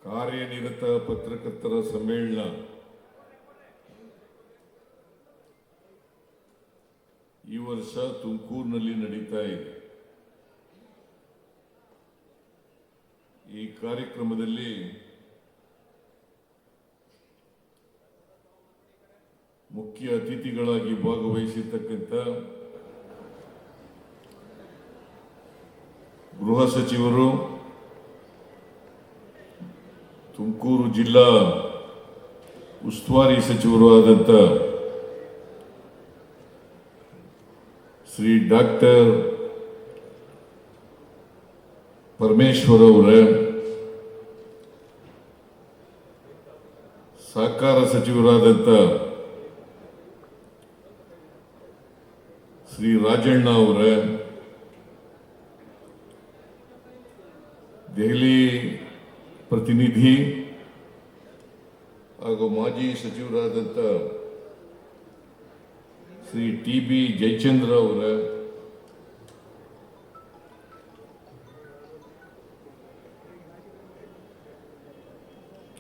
ಕಾರ್ಯನಿರತ ಪತ್ರಕರ್ತರ ಸಮ್ಮೇಳನ ಈ ವರ್ಷ ತುಮಕೂರಿನಲ್ಲಿ ನಡೀತಾ ಇದೆ. ಈ ಕಾರ್ಯಕ್ರಮದಲ್ಲಿ ಮುಖ್ಯ ಅತಿಥಿಗಳಾಗಿ ಭಾಗವಹಿಸಿರ್ತಕ್ಕಂಥ ಗೃಹ ಸಚಿವರು, ತುಮಕೂರು ಜಿಲ್ಲಾ ಉಸ್ತುವಾರಿ ಸಚಿವರು ಆದಂಥ ಶ್ರೀ ಡಾಕ್ಟರ್ ಪರಮೇಶ್ವರ್ ಅವರೇ, ಸಹಕಾರ ಸಚಿವರಾದಂಥ ಶ್ರೀ ರಾಜಣ್ಣ ಅವರೇ, ದೆಹಲಿ ಪ್ರತಿನಿಧಿ ಹಾಗೂ ಮಾಜಿ ಸಚಿವರಾದಂಥ ಶ್ರೀ ಟಿ.ಬಿ. ಜಯಚಂದ್ರ ಅವರ,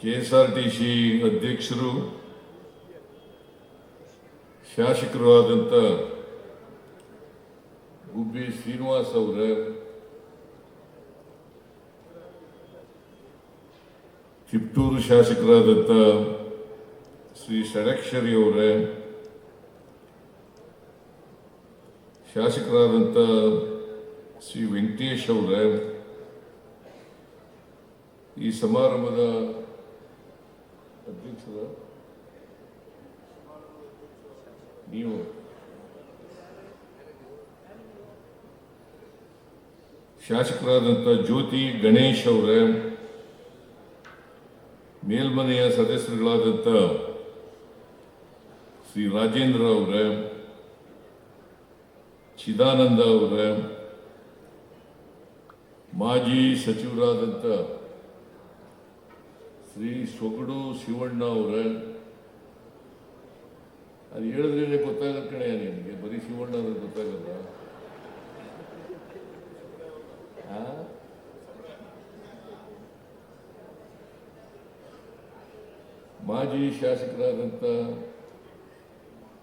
KSRTC ಅಧ್ಯಕ್ಷರು, ಶಾಸಕರು ಆದಂಥ ಗುಬ್ಬಿ ಶ್ರೀನಿವಾಸ್ ಅವರ, ತಿಪ್ಟೂರು ಶಾಸಕರಾದಂಥ ಶ್ರೀ ಷಡಕ್ಷರಿ ಅವರೇ, ಶಾಸಕರಾದಂಥ ಶ್ರೀ ವೆಂಕಟೇಶ್ ಅವರೇ, ಈ ಸಮಾರಂಭದ ಅಧ್ಯಕ್ಷರ ನೀವು, ಶಾಸಕರಾದಂಥ ಜ್ಯೋತಿ ಗಣೇಶ್ ಅವರೇ, ಮೇಲ್ಮನೆಯ ಸದಸ್ಯರುಗಳಾದಂಥ ಶ್ರೀ ರಾಜೇಂದ್ರ ಅವರೇ, ಚಿದಾನಂದ ಅವರೇ, ಮಾಜಿ ಸಚಿವರಾದಂಥ ಶ್ರೀ ಸೊಗಡು ಶಿವಣ್ಣ ಅವರೇ, ಅದು ಹೇಳಿದ್ರೇನೆ ಗೊತ್ತಾಗಲ್ಲ ಕಣೆ ನಿನಗೆ, ಬರೀ ಶಿವಣ್ಣ ಅಂದ್ರೆ ಗೊತ್ತಾಗಲ್ಲ. ಮಾಜಿ ಶಾಸಕರಾದಂಥ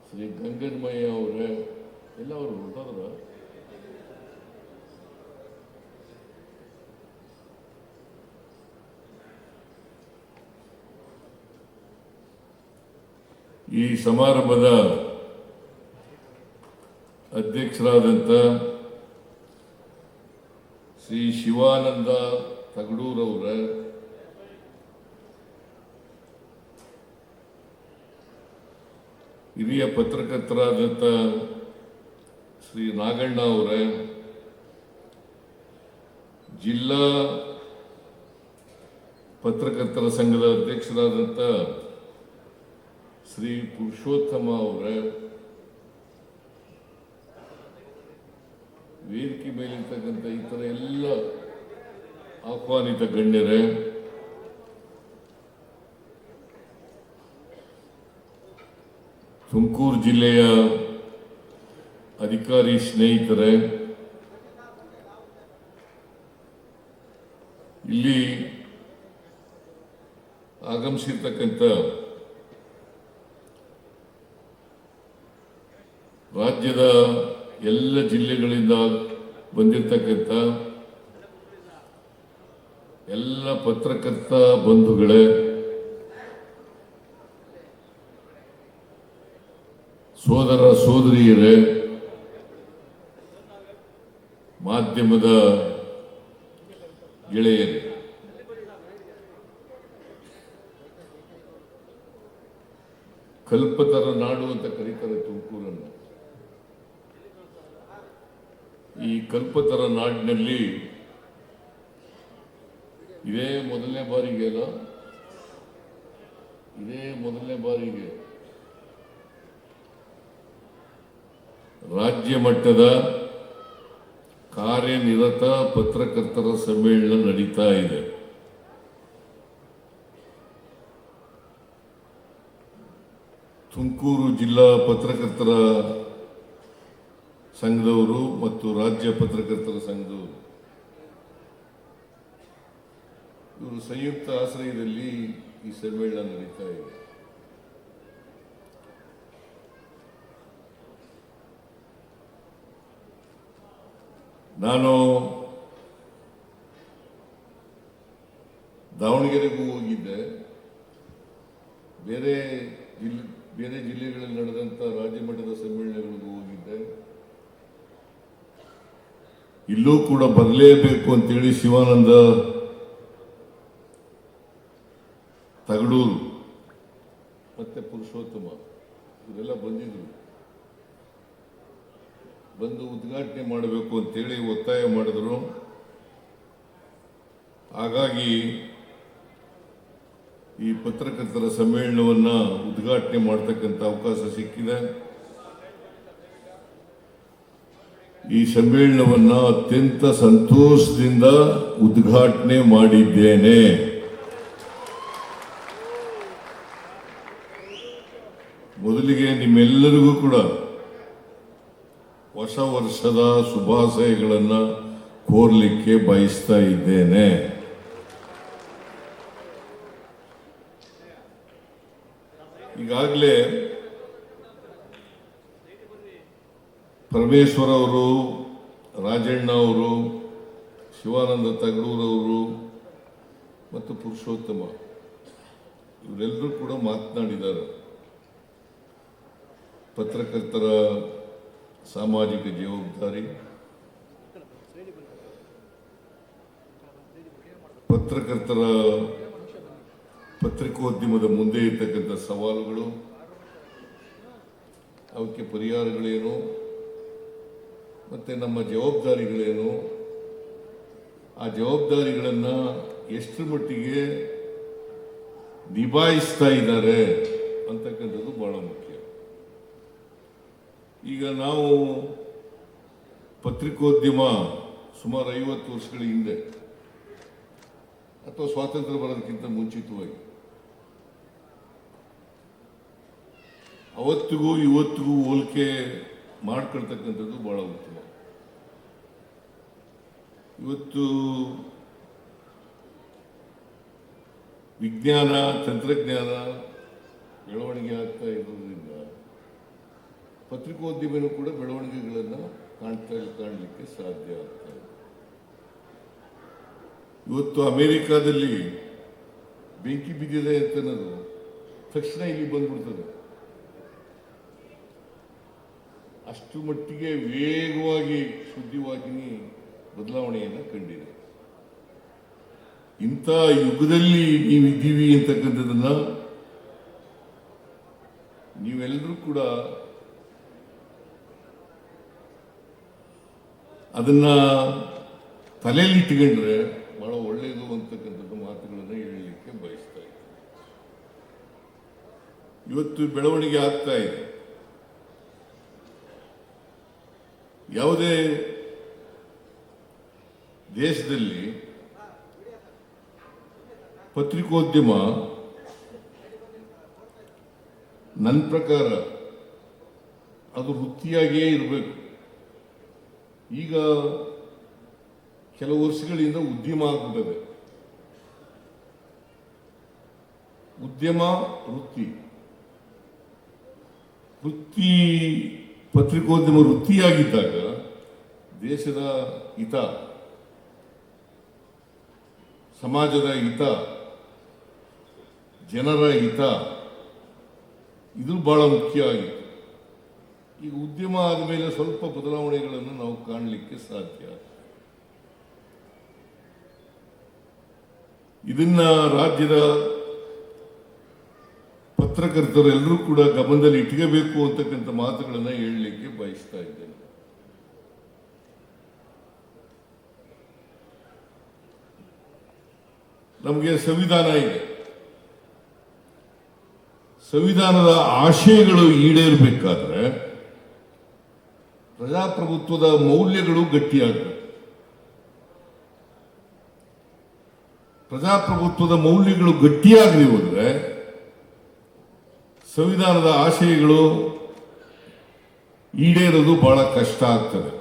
ಶ್ರೀ ಗಂಗನ್ಮಯ್ಯ ಅವರೇ, ಎಲ್ಲ ಅವರು ಹೊರಟೋದ್ರ. ಈ ಸಮಾರಂಭದ ಅಧ್ಯಕ್ಷರಾದಂಥ ಶ್ರೀ ಶಿವಾನಂದ ತಗಡೂರವರ, ಹಿರಿಯ ಪತ್ರಕರ್ತರಾದಂಥ ಶ್ರೀ ನಾಗಣ್ಣ ಅವರೇ, ಜಿಲ್ಲಾ ಪತ್ರಕರ್ತರ ಸಂಘದ ಅಧ್ಯಕ್ಷರಾದಂಥ ಶ್ರೀ ಪುರುಷೋತ್ತಮ ಅವರೇ, ವೇದಿಕೆ ಮೇಲಿರ್ತಕ್ಕಂಥ ಇತರ ಎಲ್ಲ ಆಹ್ವಾನಿತ ಗಣ್ಯರೇ, ತುಮಕೂರು ಜಿಲ್ಲೆಯ ಅಧಿಕಾರಿ ಸ್ನೇಹಿತರೇ, ಇಲ್ಲಿ ಆಗಮಿಸಿರ್ತಕ್ಕಂಥ ರಾಜ್ಯದ ಎಲ್ಲ ಜಿಲ್ಲೆಗಳಿಂದ ಬಂದಿರತಕ್ಕಂಥ ಎಲ್ಲ ಪತ್ರಕರ್ತ ಬಂಧುಗಳೇ, ಸೋದರ ಸೋದರಿಯರೇ, ಮಾಧ್ಯಮದ ಗೆಳೆಯರೇ, ಕಲ್ಪತರ ನಾಡು ಅಂತ ಕರೀತಾರೆ ತುಮಕೂರನ್ನು. ಈ ಕಲ್ಪತರ ನಾಡಿನಲ್ಲಿ ಇದೇ ಮೊದಲನೇ ಬಾರಿಗೆ ರಾಜ್ಯ ಮಟ್ಟದ ಕಾರ್ಯನಿರತ ಪತ್ರಕರ್ತರ ಸಮ್ಮೇಳನ ನಡೀತಾ ಇದೆ. ತುಮಕೂರು ಜಿಲ್ಲಾ ಪತ್ರಕರ್ತರ ಸಂಘದವರು ಮತ್ತು ರಾಜ್ಯ ಪತ್ರಕರ್ತರ ಸಂಘದವರು ಇವರು ಸಂಯುಕ್ತ ಆಶ್ರಯದಲ್ಲಿ ಈ ಸಮ್ಮೇಳನ ನಡೀತಾ ಇದೆ. ನಾನು ದಾವಣಗೆರೆಗೂ ಹೋಗಿದ್ದೆ, ಬೇರೆ ಜಿಲ್ಲೆಗಳಲ್ಲಿ ನಡೆದಂಥ ರಾಜ್ಯ ಮಟ್ಟದ ಸಮ್ಮೇಳನಗಳಿಗೂ ಹೋಗಿದ್ದೆ. ಇಲ್ಲೂ ಕೂಡ ಬರಲೇಬೇಕು ಅಂತೇಳಿ ಶಿವಾನಂದ ತಗಡೂರು ಮತ್ತೆ ಪುರುಷೋತ್ತಮ ಇವರೆಲ್ಲ ಬಂದಿದ್ರು. ಬಂದು ಉದ್ಘಾಟನೆ ಮಾಡಬೇಕು ಅಂತೇಳಿ ಒತ್ತಾಯ ಮಾಡಿದ್ರು. ಹಾಗಾಗಿ ಈ ಪತ್ರಕರ್ತರ ಸಮ್ಮೇಳನವನ್ನು ಉದ್ಘಾಟನೆ ಮಾಡತಕ್ಕಂಥ ಅವಕಾಶ ಸಿಕ್ಕಿದೆ. ಈ ಸಮ್ಮೇಳನವನ್ನು ಅತ್ಯಂತ ಸಂತೋಷದಿಂದ ಉದ್ಘಾಟನೆ ಮಾಡಿದ್ದೇನೆ. ಮೊದಲಿಗೆ ನಿಮ್ಮೆಲ್ಲರಿಗೂ ಕೂಡ ಹೊಸ ವರ್ಷದ ಶುಭಾಶಯಗಳನ್ನು ಕೋರಲಿಕ್ಕೆ ಬಯಸ್ತಾ ಇದ್ದೇನೆ. ಈಗಾಗಲೇ ಪರಮೇಶ್ವರ್ ಅವರು, ರಾಜಣ್ಣ ಅವರು, ಶಿವಾನಂದ ತಗಡೂರವರು ಮತ್ತು ಪುರುಷೋತ್ತಮ ಇವರೆಲ್ಲರೂ ಕೂಡ ಮಾತನಾಡಿದ್ದಾರೆ. ಪತ್ರಕರ್ತರ ಸಾಮಾಜಿಕ ಜವಾಬ್ದಾರಿ, ಪತ್ರಕರ್ತರ ಪತ್ರಿಕೋದ್ಯಮದ ಮುಂದೆ ಇರ್ತಕ್ಕಂಥ ಸವಾಲುಗಳು, ಅವಕ್ಕೆ ಪರಿಹಾರಗಳೇನು, ಮತ್ತು ನಮ್ಮ ಜವಾಬ್ದಾರಿಗಳೇನು, ಆ ಜವಾಬ್ದಾರಿಗಳನ್ನು ಎಷ್ಟರ ಮಟ್ಟಿಗೆ ನಿಭಾಯಿಸ್ತಾ ಇದ್ದಾರೆ ಅಂತಕ್ಕಂಥದ್ದು ಬಹಳ ಮುಖ್ಯ. ಈಗ ನಾವು ಪತ್ರಿಕೋದ್ಯಮ ಸುಮಾರು 50 ವರ್ಷಗಳ ಹಿಂದೆ ಅಥವಾ ಸ್ವಾತಂತ್ರ್ಯ ಬರೋದಕ್ಕಿಂತ ಮುಂಚಿತವಾಗಿ ಅವತ್ತಿಗೂ ಇವತ್ತಿಗೂ ಹೋಲಿಕೆ ಮಾಡ್ಕೊಳ್ತಕ್ಕಂಥದ್ದು ಬಹಳ ಉತ್ತಮ. ಇವತ್ತು ವಿಜ್ಞಾನ ತಂತ್ರಜ್ಞಾನ ಬೆಳವಣಿಗೆ ಆಗ್ತಾ ಇರೋದ್ರಿಂದ ಪತ್ರಿಕೋದ್ಯಮನೂ ಕೂಡ ಬೆಳವಣಿಗೆಗಳನ್ನು ಕಾಣಲಿಕ್ಕೆ ಸಾಧ್ಯ ಆಗ್ತಾ ಇದೆ. ಇವತ್ತು ಅಮೆರಿಕಾದಲ್ಲಿ ಬೆಂಕಿ ಬಿದ್ದಿದೆ ಅಂತ ಅನ್ನೋದು ತಕ್ಷಣ ಇಲ್ಲಿ ಬಂದ್ಬಿಡ್ತದೆ. ಅಷ್ಟು ಮಟ್ಟಿಗೆ ವೇಗವಾಗಿ ಸುದ್ದಿವಾಹಿನಿ ಬದಲಾವಣೆಯನ್ನು ಕಂಡಿದೆ. ಇಂಥ ಯುಗದಲ್ಲಿ ನೀವಿದ್ದೀವಿ ಅಂತಕ್ಕಂಥದ್ದನ್ನ ನೀವೆಲ್ಲರೂ ಕೂಡ ಅದನ್ನ ತಲೆಯಲ್ಲಿ ಇಟ್ಕೊಂಡ್ರೆ ಬಹಳ ಒಳ್ಳೆಯದು ಅಂತಕ್ಕಂಥದ್ದು ಮಾತುಗಳನ್ನು ಹೇಳಲಿಕ್ಕೆ ಬಯಸ್ತಾ ಇದ್ದೀನಿ. ಇವತ್ತು ಬೆಳವಣಿಗೆ ಆಗ್ತಾ ಇದೆ. ಯಾವುದೇ ದೇಶದಲ್ಲಿ ಪತ್ರಿಕೋದ್ಯಮ ನನ್ನ ಪ್ರಕಾರ ಅದು ವೃತ್ತಿಯಾಗಿಯೇ ಇರಬೇಕು. ಈಗ ಕೆಲವು ವರ್ಷಗಳಿಂದ ಉದ್ಯಮ ಆಗ್ಬಿಟ್ಟಿದೆ. ಉದ್ಯಮ ವೃತ್ತಿ ಪತ್ರಿಕೋದ್ಯಮ ವೃತ್ತಿಯಾಗಿದ್ದಾಗ ದೇಶದ ಹಿತ, ಸಮಾಜದ ಹಿತ, ಜನರ ಹಿತ ಇದು ಬಹಳ ಮುಖ್ಯ ಆಗಿತ್ತು. ಈಗ ಉದ್ಯಮ ಆದಮೇಲೆ ಸ್ವಲ್ಪ ಬದಲಾವಣೆಗಳನ್ನು ನಾವು ಕಾಣಲಿಕ್ಕೆ ಸಾಧ್ಯ. ಇದನ್ನ ರಾಜ್ಯದ ಪತ್ರಕರ್ತರೆಲ್ಲರೂ ಕೂಡ ಗಮನದಲ್ಲಿ ಇಟ್ಕೋಬೇಕು ಅಂತಕ್ಕಂಥ ಮಾತುಗಳನ್ನು ಹೇಳಲಿಕ್ಕೆ ಬಯಸ್ತಾ ಇದ್ದೇನೆ. ನಮಗೆ ಸಂವಿಧಾನ ಇದೆ. ಸಂವಿಧಾನದ ಆಶಯಗಳು ಈಡೇರಬೇಕಾದ್ರೆ ಪ್ರಜಾಪ್ರಭುತ್ವದ ಮೌಲ್ಯಗಳು ಗಟ್ಟಿಯಾಗಬೇಕು. ಪ್ರಜಾಪ್ರಭುತ್ವದ ಮೌಲ್ಯಗಳು ಗಟ್ಟಿಯಾಗಲಿ ಹೋದ್ರೆ ಸಂವಿಧಾನದ ಆಶಯಗಳು ಈಡೇರೋದು ಬಹಳ ಕಷ್ಟ ಆಗ್ತದೆ.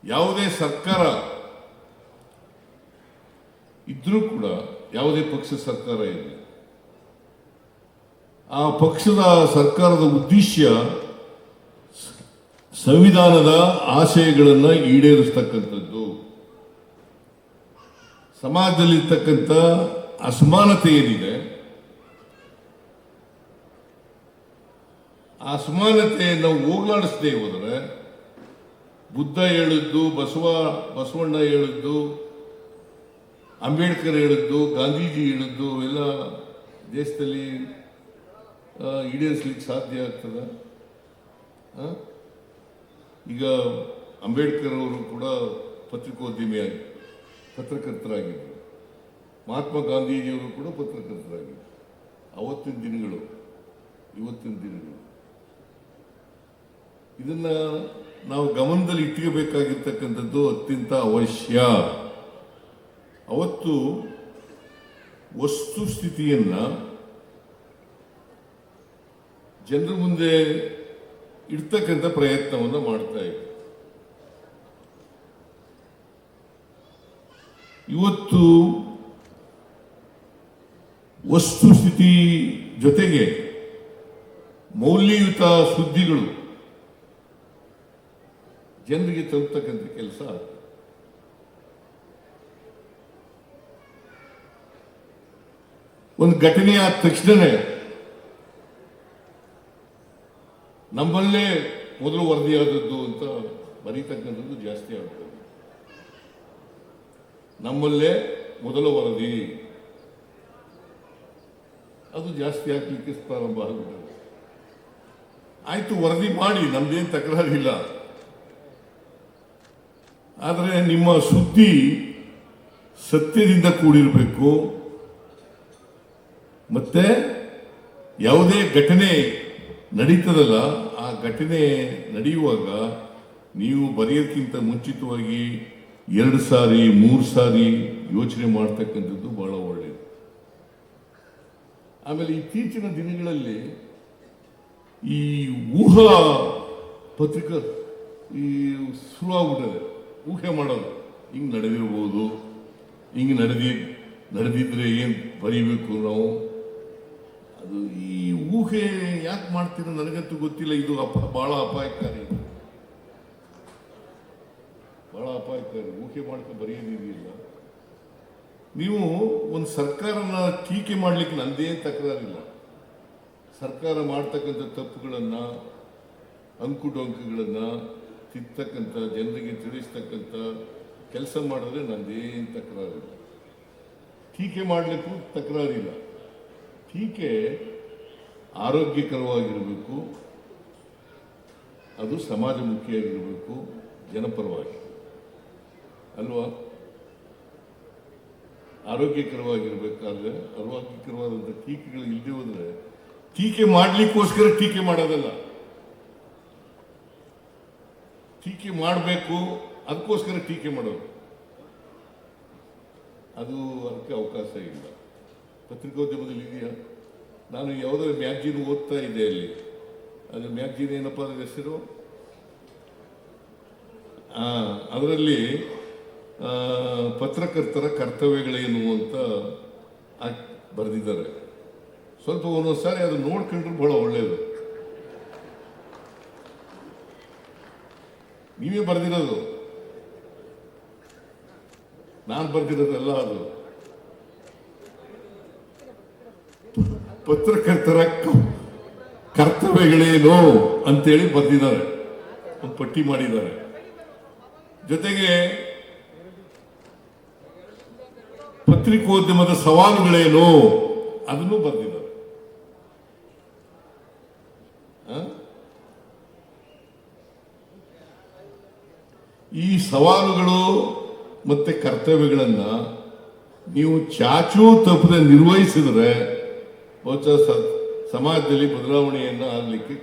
ಯಾವುದೇ ಸರ್ಕಾರ ಇದ್ರೂ ಕೂಡ ಯಾವುದೇ ಪಕ್ಷ ಸರ್ಕಾರ ಇಲ್ಲ. ಆ ಪಕ್ಷದ ಸರ್ಕಾರದ ಉದ್ದೇಶ ಸಂವಿಧಾನದ ಆಶಯಗಳನ್ನು ಈಡೇರಿಸ್ತಕ್ಕಂಥದ್ದು, ಸಮಾಜದಲ್ಲಿರ್ತಕ್ಕಂಥ ಅಸಮಾನತೆ ಏನಿದೆ ಆ ಅಸಮಾನತೆಯನ್ನು ಹೋಗಲಾಡಿಸದೆ ಹೋದರೆ ಬುದ್ಧ ಹೇಳಿದ್ದು, ಬಸವಣ್ಣ ಹೇಳಿದ್ದು, ಅಂಬೇಡ್ಕರ್ ಹೇಳಿದ್ದು, ಗಾಂಧೀಜಿ ಹೇಳಿದ್ದು ಎಲ್ಲ ದೇಶದಲ್ಲಿ ಈಡೇರಿಸಲಿಕ್ಕೆ ಸಾಧ್ಯ ಆಗ್ತದ? ಈಗ ಅಂಬೇಡ್ಕರ್ ಅವರು ಕೂಡ ಪತ್ರಕರ್ತರಾಗಿದ್ದರು. ಮಹಾತ್ಮ ಗಾಂಧೀಜಿಯವರು ಕೂಡ ಪತ್ರಕರ್ತರಾಗಿದ್ದರು. ಅವತ್ತಿನ ದಿನಗಳು, ಇವತ್ತಿನ ದಿನಗಳು, ಇದನ್ನ ನಾವು ಗಮನದಲ್ಲಿ ಇಟ್ಕೋಬೇಕಾಗಿರ್ತಕ್ಕಂಥದ್ದು ಅತ್ಯಂತ ಅವಶ್ಯ. ಅವತ್ತು ವಸ್ತುಸ್ಥಿತಿಯನ್ನ ಜನರ ಮುಂದೆ ಇಡ್ತಕ್ಕಂಥ ಪ್ರಯತ್ನವನ್ನು ಮಾಡ್ತಾ ಇದ್ರು. ಇವತ್ತು ವಸ್ತುಸ್ಥಿತಿ ಜೊತೆಗೆ ಮೌಲ್ಯಯುತ ಸುದ್ದಿಗಳು ಜನರಿಗೆ ತಲುಪತಕ್ಕಂಥ ಕೆಲಸ ಆಗ್ತದೆ. ಒಂದು ಘಟನೆ ಆದ ತಕ್ಷಣವೇ ನಮ್ಮಲ್ಲೇ ಮೊದಲು ವರದಿಯಾದದ್ದು ಅಂತ ಬರೀತಕ್ಕಂಥದ್ದು ಜಾಸ್ತಿ ಆಗ್ತದೆ. ನಮ್ಮಲ್ಲೇ ಮೊದಲ ವರದಿ ಅದು ಜಾಸ್ತಿ ಆಗ್ಲಿಕ್ಕೆ ಪ್ರಾರಂಭ ಆಗ್ಬಿಟ್ಟದೆ. ಆಯ್ತು, ವರದಿ ಮಾಡಿ, ನಮ್ದೇನು ತಕರಾರಿಲ್ಲ. ಆದರೆ ನಿಮ್ಮ ಸುದ್ದಿ ಸತ್ಯದಿಂದ ಕೂಡಿರಬೇಕು. ಮತ್ತೆ ಯಾವುದೇ ಘಟನೆ ನಡೀತದಲ್ಲ, ಆ ಘಟನೆ ನಡೆಯುವಾಗ ನೀವು ಬರೆಯೋಕ್ಕಿಂತ ಮುಂಚಿತವಾಗಿ 2 ಸಾರಿ 3 ಸಾರಿ ಯೋಚನೆ ಮಾಡ್ತಕ್ಕಂಥದ್ದು ಬಹಳ ಒಳ್ಳೆಯದು. ಆಮೇಲೆ ಇತ್ತೀಚಿನ ದಿನಗಳಲ್ಲಿ ಈ ಊಹಾ ಪತ್ರಿಕಾ ಶುರುವಾಗ್ಬಿಟ್ಟದೆ. ಊಹೆ ಮಾಡೋದು, ಹಿಂಗೆ ನಡೆದಿರ್ಬೋದು, ಹಿಂಗೆ ನಡೆದಿದ್ರೆ ಏನು ಬರೀಬೇಕು ನಾವು. ಅದು ಈ ಊಹೆ ಯಾಕೆ ಮಾಡ್ತೀರೋ ನನಗಂತೂ ಗೊತ್ತಿಲ್ಲ. ಇದು ಬಹಳ ಅಪಾಯಕಾರಿ, ಬಹಳ ಅಪಾಯಕಾರಿ. ಊಹೆ ಮಾಡ್ಕೊಂಡು ಬರೆಯೋದಿದೆಯಲ್ಲ. ನೀವು ಒಂದು ಸರ್ಕಾರನ ಟೀಕೆ ಮಾಡಲಿಕ್ಕೆ ನಂದೇನು ತಕರಾರಿಲ್ಲ. ಸರ್ಕಾರ ಮಾಡ್ತಕ್ಕಂಥ ತಪ್ಪುಗಳನ್ನು, ಅಂಕುಡೊಂಕುಗಳನ್ನು ತಿರ್ತಕ್ಕಂಥ, ಜನರಿಗೆ ತಿಳಿಸ್ತಕ್ಕಂಥ ಕೆಲಸ ಮಾಡಿದ್ರೆ ನಂದೇನು ತಕರಾರಿಲ್ಲ. ಟೀಕೆ ಮಾಡಲಿಕ್ಕೂ ತಕರಾರಿಲ್ಲ. ಟೀಕೆ ಆರೋಗ್ಯಕರವಾಗಿರಬೇಕು, ಅದು ಸಮಾಜಮುಖಿಯಾಗಿರಬೇಕು, ಜನಪರವಾಗಿ ಅಲ್ವಾ? ಆರೋಗ್ಯಕರವಾಗಿರ್ಬೇಕಾದ್ರೆ ಆರೋಗ್ಯಕರವಾದಂಥ ಟೀಕೆಗಳು ಇಲ್ಲದೆ ಹೋದ್ರೆ ಟೀಕೆ ಮಾಡಲಿಕ್ಕೋಸ್ಕರ ಟೀಕೆ ಮಾಡೋದಲ್ಲ. ಟೀಕೆ ಮಾಡಬೇಕು, ಅದಕ್ಕೋಸ್ಕರ ಟೀಕೆ ಮಾಡೋದು, ಅದು ಅದಕ್ಕೆ ಅವಕಾಶ ಇಲ್ಲ. ಪತ್ರಿಕೋದ್ಯಮದಲ್ಲಿ ಇದೆಯಾ? ನಾನು ಯಾವುದೋ ಮ್ಯಾಗ್ಜಿನ್ ಓದ್ತಾ ಇದ್ದೆ, ಅಲ್ಲಿ ಅದು ಮ್ಯಾಗ್ಜಿನ್ ಏನಪ್ಪ ಅದರ ಹೆಸರು, ಅದರಲ್ಲಿ ಪತ್ರಕರ್ತರ ಕರ್ತವ್ಯಗಳೇನು ಅಂತ ಬರೆದಿದ್ದಾರೆ. ಸ್ವಲ್ಪ ಒಂದೊಂದು ಸಾರಿ ಅದು ನೋಡ್ಕೊಂಡ್ರೆ ಬಹಳ ಒಳ್ಳೆಯದು. ನೀವೇ ಬರೆದಿರೋದು, ನಾನು ಬರೆದಿರೋದಲ್ಲ. ಅದು ಪತ್ರಕರ್ತರ ಕರ್ತವ್ಯಗಳೇನು ಅಂತೇಳಿ ಬರೆದಿದ್ದಾರೆ, ಒಂದು ಪಟ್ಟಿ ಮಾಡಿದ್ದಾರೆ. ಜೊತೆಗೆ ಪತ್ರಿಕೋದ್ಯಮದ ಸವಾಲುಗಳೇನು ಅದನ್ನು ಬರೆದಿದ್ದಾರೆ. ಈ ಸವಾಲುಗಳು ಮತ್ತೆ ಕರ್ತವ್ಯಗಳನ್ನ ನೀವು ಚಾಚೂ ತಪ್ಪದೆ ನಿರ್ವಹಿಸಿದ್ರೆ ಬಹುಶಃ ಸಮಾಜದಲ್ಲಿ ಬದಲಾವಣೆಯನ್ನು ಆಗಲಿಕ್ಕೆ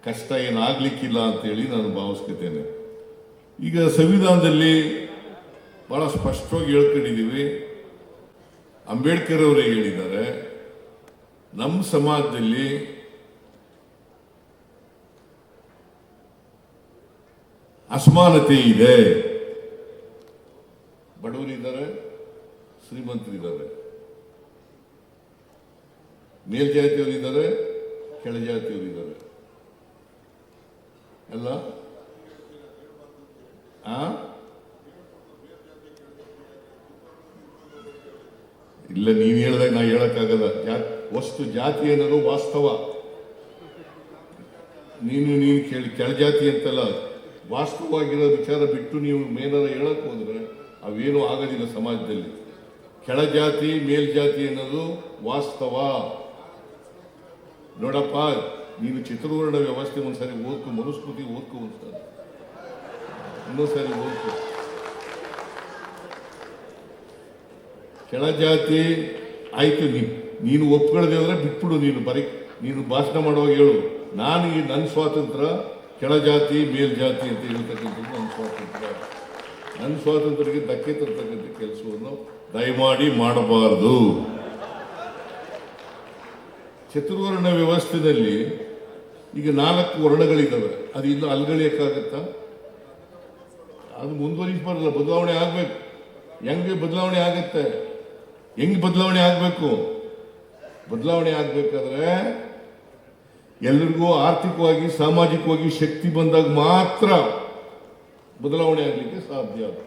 ಕಷ್ಟ ಏನಾಗಲಿಕ್ಕಿಲ್ಲ ಅಂತೇಳಿ ನಾನು ಭಾವಿಸ್ಕೊತೇನೆ. ಈಗ ಸಂವಿಧಾನದಲ್ಲಿ ಬಹಳ ಸ್ಪಷ್ಟವಾಗಿ ಹೇಳ್ಕೊಂಡಿದ್ದೀವಿ. ಅಂಬೇಡ್ಕರ್ ಅವರೇ ಹೇಳಿದ್ದಾರೆ, ನಮ್ಮ ಸಮಾಜದಲ್ಲಿ ಅಸಮಾನತೆ ಇದೆ. ಬಡವರಿದ್ದಾರೆ, ಶ್ರೀಮಂತರಿದ್ದಾರೆ, ಮೇಲ್ಜಾತಿಯವರಿದ್ದಾರೆ, ಕೆಳಜಾತಿಯವರಿದ್ದಾರೆ ಅಲ್ಲ. ಇಲ್ಲ, ನೀನು ಹೇಳಿದಾಗ ನಾ ಹೇಳಕ್ಕಾಗಲ್ಲ. ವಸ್ತು ಜಾತಿ ಅನ್ನೋದು ವಾಸ್ತವ. ನೀನು ಕೆಳಜಾತಿ ಅಂತಲ್ಲ, ವಾಸ್ತವವಾಗಿರೋ ವಿಚಾರ ಬಿಟ್ಟು ನೀವು ಮೇಲಾರ ಹೇಳಕ್ ಹೋದ್ರೆ ಅವೇನು ಆಗೋದಿಲ್ಲ ಸಮಾಜದಲ್ಲಿ. ಕೆಳಜಾತಿ ಮೇಲ್ಜಾತಿ ಅನ್ನೋದು ವಾಸ್ತವ. ನೋಡಪ್ಪ, ನೀನು ಚಿತ್ರವರ್ಣ ವ್ಯವಸ್ಥೆ ಒಂದ್ಸರಿ ಓದ್ಕೊ, ಮನುಸ್ಮೃತಿ ಓದ್ಕೊ, ಒಂದ್ಸರಿ ಇನ್ನೊಂದ್ಸರಿ ಓದ್ಕೊ. ಕೆಳಜಾತಿ ಆಯ್ತು, ನೀನು ಒಪ್ಕೊಳ್ಳದೆ ಅಂದ್ರೆ ಬಿಟ್ಬಿಡು. ನೀನು ಭಾಷಣ ಮಾಡುವಾಗ ಹೇಳು, ನಾನು ಈ ನನ್ನ ಸ್ವಾತಂತ್ರ್ಯ ಕೆಳಜಾತಿ ಮೇಲ್ಜಾತಿ ಅಂತ ಹೇಳ್ತಕ್ಕಂಥದ್ದು ನನ್ನ ಸ್ವಾತಂತ್ರ್ಯ. ನನ್ನ ಸ್ವಾತಂತ್ರ್ಯಕ್ಕೆ ಧಕ್ಕೆ ತರ್ತಕ್ಕಂಥ ಕೆಲಸವನ್ನು ದಯಮಾಡಿ ಮಾಡಬಾರದು. ಚತುರ್ವರ್ಣ ವ್ಯವಸ್ಥೆಯಲ್ಲಿ ಈಗ 4 ವರ್ಣಗಳಿದ್ದಾವೆ. ಅದು ಇನ್ನು ಅಲ್ಗಳಿಯಕ್ಕಾಗತ್ತಾ? ಅದು ಮುಂದುವರಿಸಬಾರಲ್ಲ, ಬದಲಾವಣೆ ಆಗ್ಬೇಕು. ಹೆಂಗೆ ಬದಲಾವಣೆ ಆಗತ್ತೆ? ಹೆಂಗ್ ಬದಲಾವಣೆ ಆಗ್ಬೇಕು? ಬದಲಾವಣೆ ಆಗ್ಬೇಕಾದ್ರೆ ಎಲ್ಲರಿಗೂ ಆರ್ಥಿಕವಾಗಿ ಸಾಮಾಜಿಕವಾಗಿ ಶಕ್ತಿ ಬಂದಾಗ ಮಾತ್ರ ಬದಲಾವಣೆ ಆಗಲಿಕ್ಕೆ ಸಾಧ್ಯ ಆಗ್ತದೆ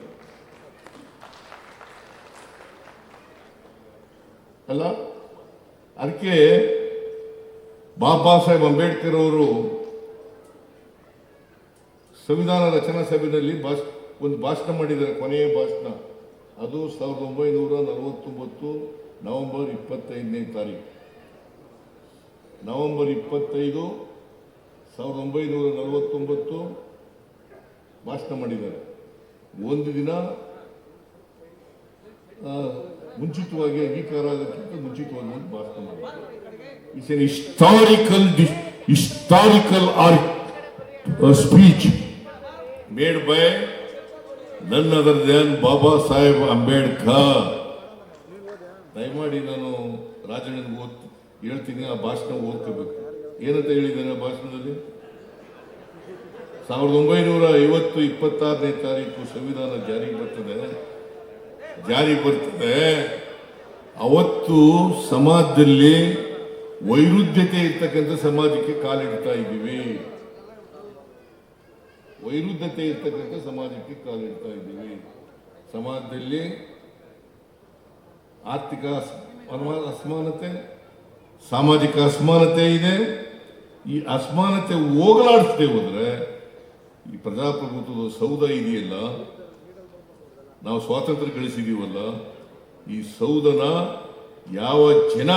ಅಲ್ಲ. ಅದಕ್ಕೆ ಬಾಬಾ ಸಾಹೇಬ್ ಅಂಬೇಡ್ಕರ್ ಅವರು ಸಂವಿಧಾನ ರಚನಾ ಸಭೆಯಲ್ಲಿ ಒಂದು ಭಾಷಣ ಮಾಡಿದ್ದಾರೆ, ಕೊನೆಯ ಭಾಷಣ. ಅದು 1949 ನವೆಂಬರ್ 25ನೇ ತಾರೀಕು. ನವೆಂಬರ್ 25, 1949 ಭಾಷಣ ಮಾಡಿದ್ದಾರೆ. ಒಂದು ದಿನ ಮುಂಚಿತವಾಗಿ ಅಂಗೀಕಾರ ಆಗೋಕ್ಕಿಂತ ಮುಂಚಿತವಾಗಿ ಒಂದು ಭಾಷಣ ಮಾಡಿದ್ದಾರೆ. It's an historical speech made by none other than Baba Saheb Ambedkar. ದಯಮಾಡಿ ನಾನು ರಾಜಣ್ಣನಿಗೆ ಹೇಳ್ತೀನಿ, ಆ ಭಾಷಣ ಓದ್ಕೋಬೇಕು. ಏನಂತ ಹೇಳಿದ್ದೇನೆ ಆ ಭಾಷಣದಲ್ಲಿ? 1950 26ನೇ ತಾರೀಕು ಸಂವಿಧಾನ ಜಾರಿಗೆ ಬರ್ತದೆ. ಅವತ್ತು ಸಮಾಜದಲ್ಲಿ ವೈರುಧ್ಯತೆ ಇರ್ತಕ್ಕಂಥ ಸಮಾಜಕ್ಕೆ ಕಾಲಿಡ್ತಾ ಇದ್ದೀವಿ. ಸಮಾಜದಲ್ಲಿ ಆರ್ಥಿಕ ಅಸಮಾನತೆ, ಸಾಮಾಜಿಕ ಅಸಮಾನತೆ ಇದೆ. ಈ ಅಸಮಾನತೆ ಹೋಗಲಾಡಿಸದೆ ಹೋದ್ರೆ ಈ ಪ್ರಜಾಪ್ರಭುತ್ವದ ಸೌಧ ಇದೆಯಲ್ಲ, ನಾವು ಸ್ವಾತಂತ್ರ್ಯ ಗಳಿಸಿದೀವಲ್ಲ, ಈ ಸೌಧನ ಯಾವ ಜನ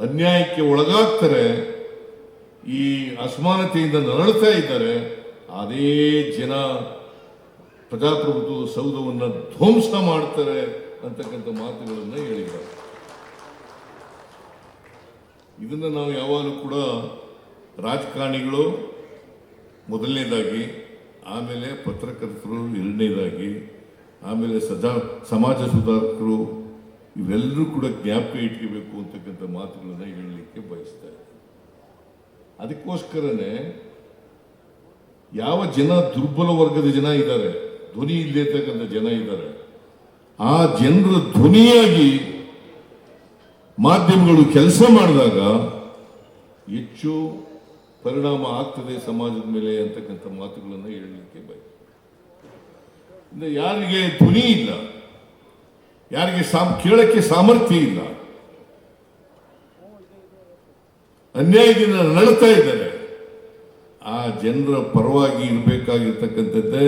ಅನ್ಯಾಯಕ್ಕೆ ಒಳಗಾಗ್ತಾರೆ, ಈ ಅಸಮಾನತೆಯಿಂದ ನರಳ್ತಾ ಇದ್ದಾರೆ, ಅದೇ ಜನ ಪ್ರಜಾಪ್ರಭುತ್ವದ ಸೌಧವನ್ನು ಧ್ವಂಸ ಮಾಡ್ತಾರೆ ಅಂತಕ್ಕಂಥ ಮಾತುಗಳನ್ನು ಹೇಳಿದ್ದಾರೆ. ಇದನ್ನು ನಾವು ಯಾವಾಗಲೂ ಕೂಡ ರಾಜಕಾರಣಿಗಳು ಮೊದಲನೇದಾಗಿ, ಆಮೇಲೆ ಪತ್ರಕರ್ತರು ಎರಡನೇದಾಗಿ, ಆಮೇಲೆ ಸಮಾಜ ಸುಧಾರಕರು ಇವೆಲ್ಲರೂ ಕೂಡ ಜ್ಞಾಪಕ ಇಟ್ಕೋಬೇಕು ಅಂತಕ್ಕಂಥ ಮಾತುಗಳನ್ನು ಹೇಳಲಿಕ್ಕೆ ಬಯಸ್ತಾರೆ. ಅದಕ್ಕೋಸ್ಕರನೇ ಯಾವ ಜನ ದುರ್ಬಲ ವರ್ಗದ ಜನ ಇದ್ದಾರೆ, ಧ್ವನಿ ಇಲ್ಲತಕ್ಕಂಥ ಜನ ಇದ್ದಾರೆ, ಆ ಜನರ ಧ್ವನಿಯಾಗಿ ಮಾಧ್ಯಮಗಳು ಕೆಲಸ ಮಾಡಿದಾಗ ಹೆಚ್ಚು ಪರಿಣಾಮ ಆಗ್ತದೆ ಸಮಾಜದ ಮೇಲೆ ಅಂತಕ್ಕಂಥ ಮಾತುಗಳನ್ನು ಹೇಳಲಿಕ್ಕೆ ಬಯಸ್ತಾರೆ. ಯಾರಿಗೆ ಧ್ವನಿ ಇಲ್ಲ, ಯಾರಿಗೆ ಕೇಳಕ್ಕೆ ಸಾಮರ್ಥ್ಯ ಇಲ್ಲ, ಅನ್ಯಾಯದಿಂದ ನಡೀತಾ ಇದ್ದಾರೆ, ಆ ಜನರ ಪರವಾಗಿ ಇರಬೇಕಾಗಿರ್ತಕ್ಕಂಥದ್ದೇ